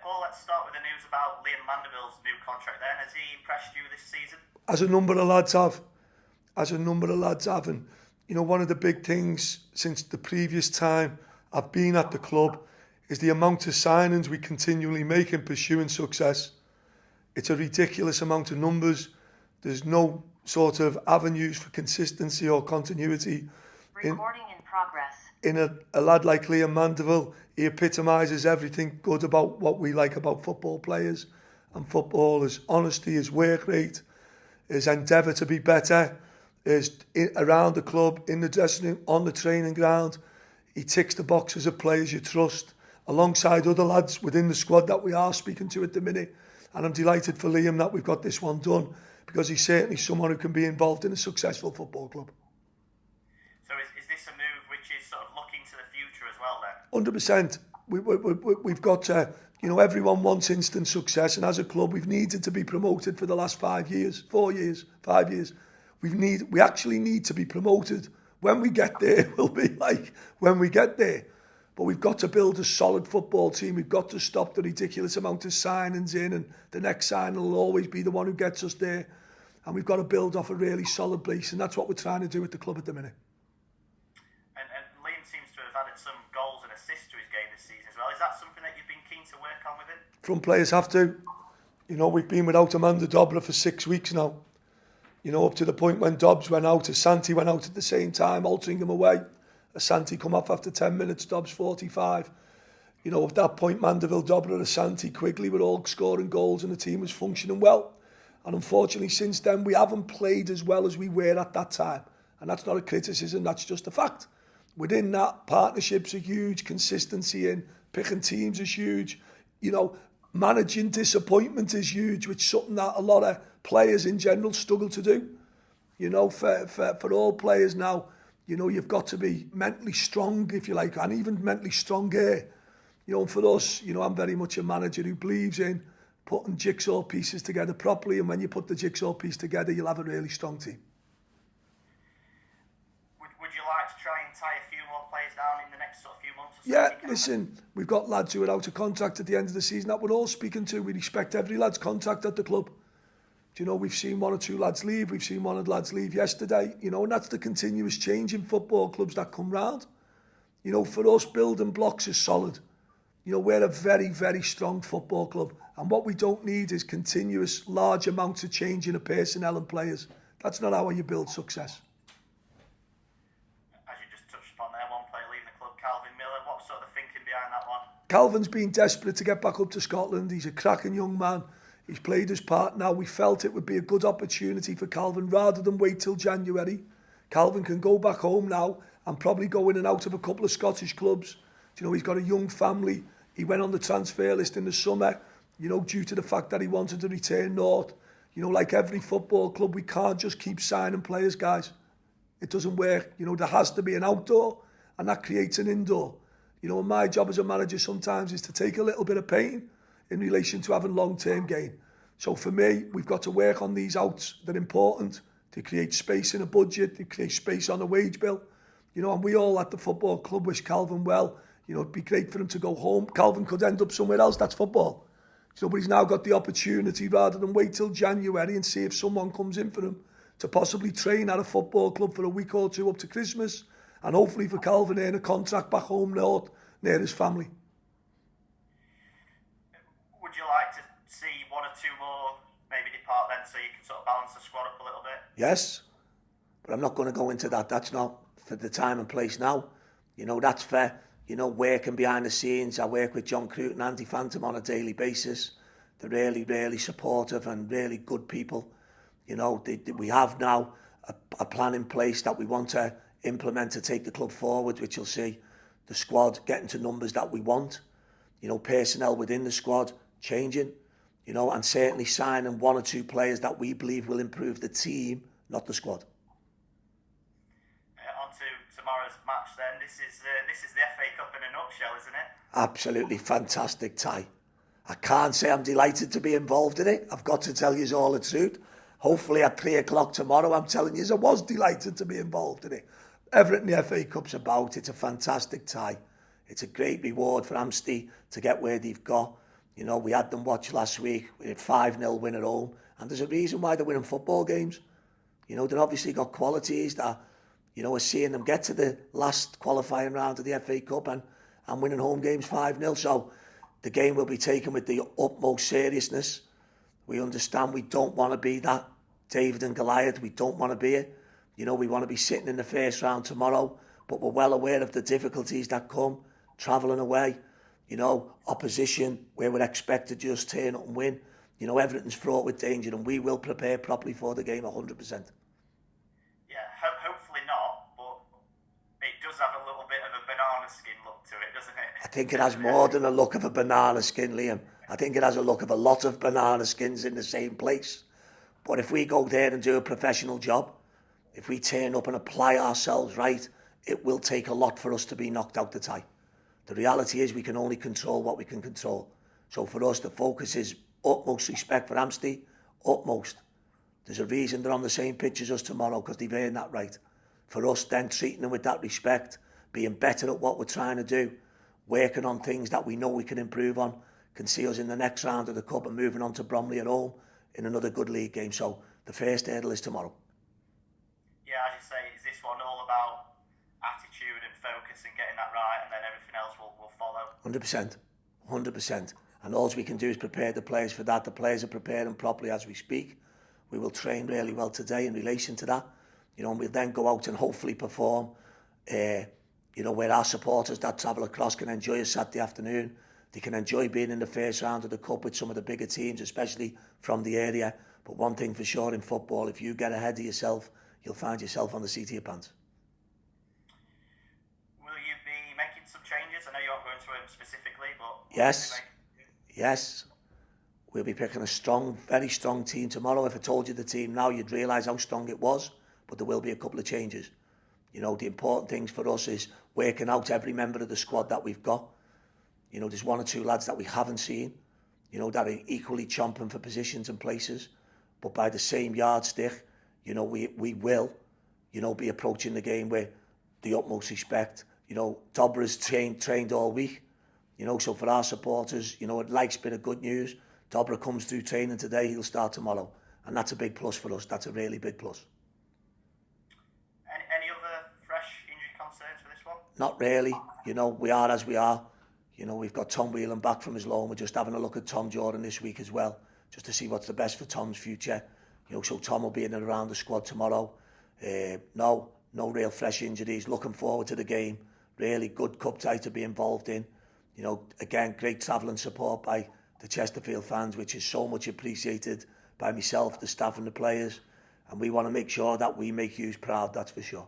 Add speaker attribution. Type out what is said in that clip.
Speaker 1: Paul, let's start with the news about Liam Mandeville's new contract then. Has he impressed you this season?
Speaker 2: As a number of lads have. And, you know, one of the big things since the previous time I've been at the club is the amount of signings we continually make in pursuing success. It's a ridiculous amount of numbers. There's no sort of avenues for consistency or continuity.
Speaker 3: Recording in progress.
Speaker 2: In a lad like Liam Mandeville, he epitomises everything good about what we like about football players and football: his honesty, his work rate, his endeavour to be better, around the club, in the dressing room, on the training ground. He ticks the boxes of players you trust, alongside other lads within the squad that we are speaking to at the minute. And I'm delighted for Liam that we've got this one done, because he's certainly someone who can be involved in a successful football club.
Speaker 1: So is this a move which is sort of looking to the future as well then?
Speaker 2: 100%. We've got, everyone wants instant success, and as a club we've needed to be promoted for the last 5 years. We actually need to be promoted. When we get there, we'll be like when we get there. But we've got to build a solid football team. We've got to stop the ridiculous amount of signings in, and the next signing will always be the one who gets us there. And we've got to build off a really solid base, and that's what we're trying to do at the club at the minute.
Speaker 1: And Liam seems to have added some goals and assists to his game this season as well. Is that something that you've been keen to work on with him?
Speaker 2: Front players have to. You know, we've been without Amanda Dobra for 6 weeks now. You know, up to the point when Dobbs went out, Asante went out at the same time, altering him away. Asante come off after 10 minutes, Dobbs 45. You know, at that point, Mandeville, Dobra, Asante, Quigley were all scoring goals and the team was functioning well. And unfortunately, since then, we haven't played as well as we were at that time. And that's not a criticism, that's just a fact. Within that, partnerships are huge, consistency in picking teams is huge. You know, managing disappointment is huge, which is something that a lot of players in general struggle to do. You know, for all players now, you know, you've got to be mentally strong, if you like, and even mentally stronger. You know, and for us, you know, I'm very much a manager who believes in putting jigsaw pieces together properly, and when you put the jigsaw piece together, you'll have a really strong team.
Speaker 1: Would you like to try and tie a few more players down in the next sort of few months?
Speaker 2: Yeah, listen, we've got lads who are out of contract at the end of the season that we're all speaking to. We respect every lad's contract at the club. Do you know, we've seen one or two lads leave. We've seen one of the lads leave yesterday. You know, and that's the continuous change in football clubs that come round. You know, for us, building blocks is solid. You know, we're a very, very strong football club. And what we don't need is continuous large amounts of change in a personnel and players. That's not how you build success.
Speaker 1: As you just touched upon there, one player leaving the club, Calvin Miller. What sort of thinking behind that one?
Speaker 2: Calvin's been desperate to get back up to Scotland. He's a cracking young man. He's played his part now. We felt it would be a good opportunity for Calvin rather than wait till January. Calvin can go back home now and probably go in and out of a couple of Scottish clubs. Do you know, he's got a young family. He went on the transfer list in the summer, you know, due to the fact that he wanted to return north. You know, like every football club, we can't just keep signing players, guys. It doesn't work. You know, there has to be an outdoor, and that creates an indoor. You know, and my job as a manager sometimes is to take a little bit of pain in relation to having long-term gain. So for me, we've got to work on these outs. They're important to create space in a budget, to create space on a wage bill. You know, and we all at the football club wish Calvin well. You know, it'd be great for him to go home. Calvin could end up somewhere else, that's football. So, but he's now got the opportunity, rather than wait till January and see if someone comes in for him, to possibly train at a football club for a week or two up to Christmas, and hopefully for Calvin earn a contract back home north, near his family.
Speaker 1: Would you like to see one or two more maybe depart then, so you can sort of balance the squad up a little bit?
Speaker 4: Yes, but I'm not going to go into that. That's not for the time and place now. You know, that's for, you know, working behind the scenes. I work with John Crute and Andy Phantom on a daily basis. They're really, really supportive and really good people. You know, we have now a plan in place that we want to implement to take the club forward, which you'll see the squad getting to numbers that we want. You know, personnel within the squad changing, you know, and certainly signing one or two players that we believe will improve the team, not the squad.
Speaker 1: On to tomorrow's match then. This is the FA Cup in a nutshell, isn't it?
Speaker 4: Absolutely fantastic tie. I can't say I'm delighted to be involved in it. I've got to tell you all the truth. Hopefully at 3 o'clock tomorrow, I'm telling you, I was delighted to be involved in it. Everything the FA Cup's about, it's a fantastic tie. It's a great reward for Anstey to get where they've got. You know, we had them watch last week. We had 5-0 win at home. And there's a reason why they're winning football games. You know, they've obviously got qualities that, you know, we're seeing them get to the last qualifying round of the FA Cup and winning home games 5-0. So the game will be taken with the utmost seriousness. We understand we don't want to be that David and Goliath. We don't want to be it. You know, we want to be sitting in the first round tomorrow, but we're well aware of the difficulties that come travelling away. You know, opposition where we're expected to just turn up and win. You know, everything's fraught with danger, and we will prepare properly for the game 100%.
Speaker 1: Yeah, hopefully not, but it does have a little bit of a banana skin look to it, doesn't it?
Speaker 4: I think it has more than a look of a banana skin, Liam. I think it has a look of a lot of banana skins in the same place. But if we go there and do a professional job, if we turn up and apply ourselves right, it will take a lot for us to be knocked out the tie. The reality is we can only control what we can control. So for us, the focus is utmost respect for Anstey, utmost. There's a reason they're on the same pitch as us tomorrow, because they've earned that right. For us, then treating them with that respect, being better at what we're trying to do, working on things that we know we can improve on, can see us in the next round of the Cup and moving on to Bromley at home in another good league game. So the first hurdle is tomorrow.
Speaker 1: Yeah, as you say, is this one all about attitude and focus and getting that right, and then everything else will follow?
Speaker 4: 100%. 100%. And all we can do is prepare the players for that. The players are preparing properly as we speak. We will train really well today in relation to that. You know, and we'll then go out and hopefully perform, you know, where our supporters that travel across can enjoy a Saturday afternoon. They can enjoy being in the first round of the Cup with some of the bigger teams, especially from the area. But one thing for sure in football, if you get ahead of yourself, you'll find yourself on the seat of your pants.
Speaker 1: Will you be making some changes? I know you aren't going to them specifically, but...
Speaker 4: Yes. We'll be picking a strong, very strong team tomorrow. If I told you the team now, you'd realise how strong it was. But there will be a couple of changes. You know, the important things for us is working out every member of the squad that we've got. You know, there's one or two lads that we haven't seen, you know, that are equally chomping for positions and places. But by the same yardstick, you know, we will, you know, be approaching the game with the utmost respect. You know, Dobra's trained all week. You know, so for our supporters, you know, it likes a bit of good news. Dobra comes through training today, he'll start tomorrow. And that's a big plus for us. That's a really big plus.
Speaker 1: Any other fresh injury concerns for this one?
Speaker 4: Not really. You know, we are as we are. You know, we've got Tom Whelan back from his loan. We're just having a look at Tom Jordan this week as well, just to see what's the best for Tom's future. You know, so Tom will be in and around the squad tomorrow. No real fresh injuries. Looking forward to the game. Really good cup tie to be involved in. You know, again, great travelling support by the Chesterfield fans, which is so much appreciated by myself, the staff and the players. And we want to make sure that we make you proud, that's for sure.